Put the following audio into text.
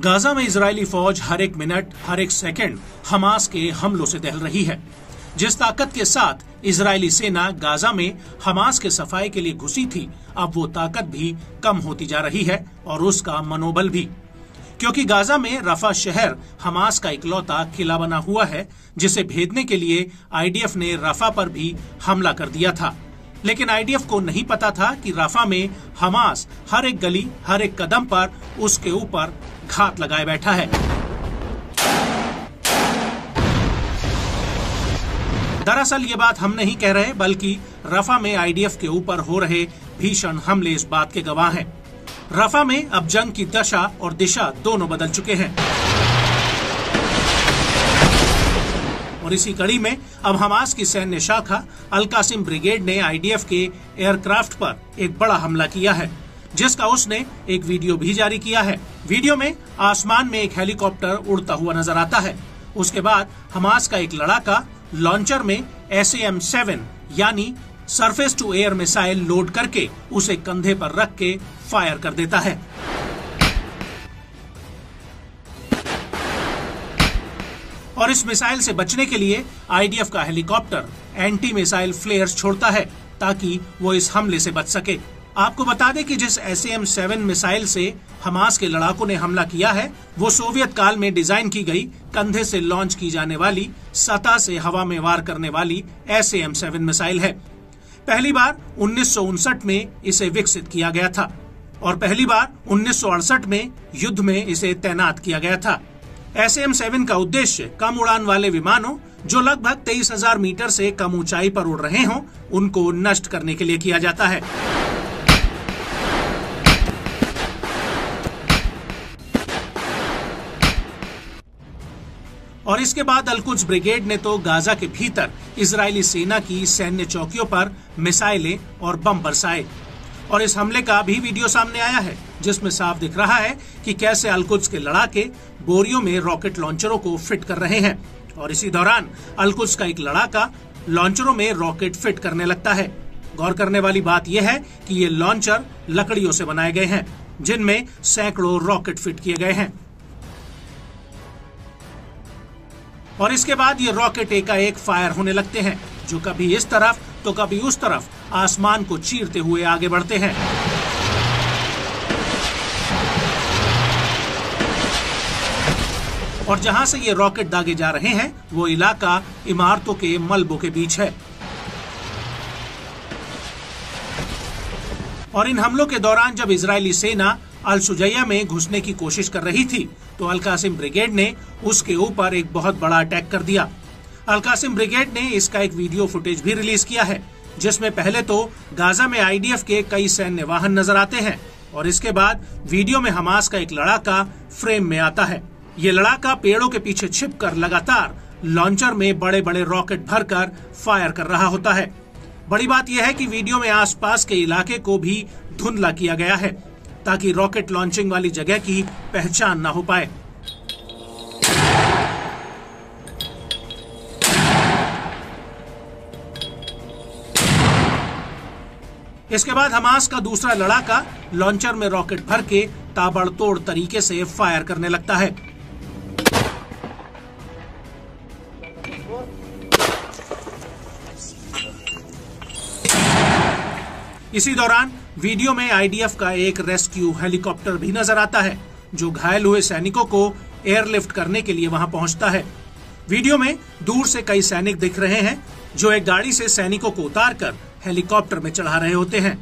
Gaza में Israeli फौज हर एक मिनट, हर एक सेकंड हमास के हमलों से दहल रही है। जिस ताकत के साथ इजरायली सेना गाजा में हमास के सफाई के लिए घुसी थी, अब वो ताकत भी कम होती जा रही है और उसका मनोबल भी, क्योंकि गाजा में रफा शहर हमास का इकलौता किला बना हुआ है, जिसे भेदने के लिए आईडीएफ ने रफा पर भी हमला कर दिया था। लेकिन आईडीएफ को नहीं पता था कि रफा में हमास हर एक गली, हर एक कदम पर उसके ऊपर घात लगाए बैठा है। दरअसल ये बात हम नहीं कह रहे, बल्कि रफा में आईडीएफ के ऊपर हो रहे भीषण हमले इस बात के गवाह हैं। रफा में अब जंग की दशा और दिशा दोनों बदल चुके हैं और इसी कड़ी में अब हमास की सैन्य शाखा अल कासिम ब्रिगेड ने आईडीएफ के एयरक्राफ्ट पर एक बड़ा हमला किया है, जिसका उसने एक वीडियो भी जारी किया है। वीडियो में आसमान में एक हेलीकॉप्टर उड़ता हुआ नजर आता है। उसके बाद हमास का एक लड़ाका लॉन्चर में SAM-7 यानी surface to air missile load करके उसे कंधे पर रख के फायर कर देता है। और इस मिसाइल से बचने के लिए आईडीएफ का हेलीकॉप्टर एंटी मिसाइल फ्लेयर्स छोड़ता है ताकि वो इस हमले से बच सके। आपको बता दें कि जिस SAM-7 मिसाइल से हमास के लड़ाकों ने हमला किया है, वो सोवियत काल में डिजाइन की गई कंधे से लॉन्च की जाने वाली, सतह से हवा में वार करने वाली SAM-7 मिसाइल है। पहली बार 1959 में इसे विकसित किया गया था और पहली बार 1968 में युद्ध में इसे तैनात किया गया था। SAM-7 का उद्देश्य कम उड़ान वाले विमानों जो लगभग 23,000 मीटर से कम ऊंचाई पर उड़ रहे हों, उनको नष्ट करने के लिए किया जाता है। और इसके बाद अल-कुद्स ब्रिगेड ने तो गाजा के भीतर इजरायली सेना की सैन्य चौकियों पर मिसाइलें और बम बरसाए और इस हमले का भी वीडियो सामने आया है, जिसमें साफ दिख रहा है कि कैसे अल-कुद्स के लड़ाके बोरियों में रॉकेट लॉन्चरों को फिट कर रहे हैं और इसी दौरान अल-कुद्स का एक लड़ाका लॉन्चरों में रॉकेट फिट करने लगता है। गौर करने वाली बात यह है कि ये लॉन्चर लकड़ियों से बनाए गए हैं, जिनमें सैकड़ों रॉकेट फिट किए गए हैं और इसके बाद ये रॉकेट एकाएक फायर होने लगते हैं, जो कभी इस तरफ तो कभी उस तरफ आसमान को चीरते हुए आगे बढ़ते हैं। और जहां से ये रॉकेट दागे जा रहे हैं, वो इलाका इमारतों के मलबों के बीच है। और इन हमलों के दौरान जब इजरायली सेना अल शुजैया में घुसने की कोशिश कर रही थी, तो अल कासिम ब्रिगेड ने उसके ऊपर एक बहुत बड़ा अटैक कर दिया। अल कासिम ब्रिगेड ने इसका एक वीडियो फुटेज भी रिलीज किया है, जिसमें पहले तो गाजा में आईडीएफ के कई सैन्य वाहन नजर आते हैं और इसके बाद वीडियो में हमास का एक लड़ाका फ्रेम में आता है। ये लड़ाका पेड़ों के पीछे छिपकर लगातार लॉन्चर में बड़े बड़े रॉकेट भरकर फायर कर रहा होता है। बड़ी बात यह है कि वीडियो में आसपास के इलाके को भी धुंधला किया गया है ताकि रॉकेट लॉन्चिंग वाली जगह की पहचान न हो पाए। इसके बाद हमास का दूसरा लड़ाका लॉन्चर में रॉकेट भर के ताबड़तोड़ तरीके से फायर करने लगता है। इसी दौरान वीडियो में आईडीएफ का एक रेस्क्यू हेलीकॉप्टर भी नजर आता है, जो घायल हुए सैनिकों को एयरलिफ्ट करने के लिए वहां पहुंचता है। वीडियो में दूर से कई सैनिक दिख रहे हैं, जो एक गाड़ी से सैनिकों को उतारकर हेलीकॉप्टर में चढ़ा रहे होते हैं।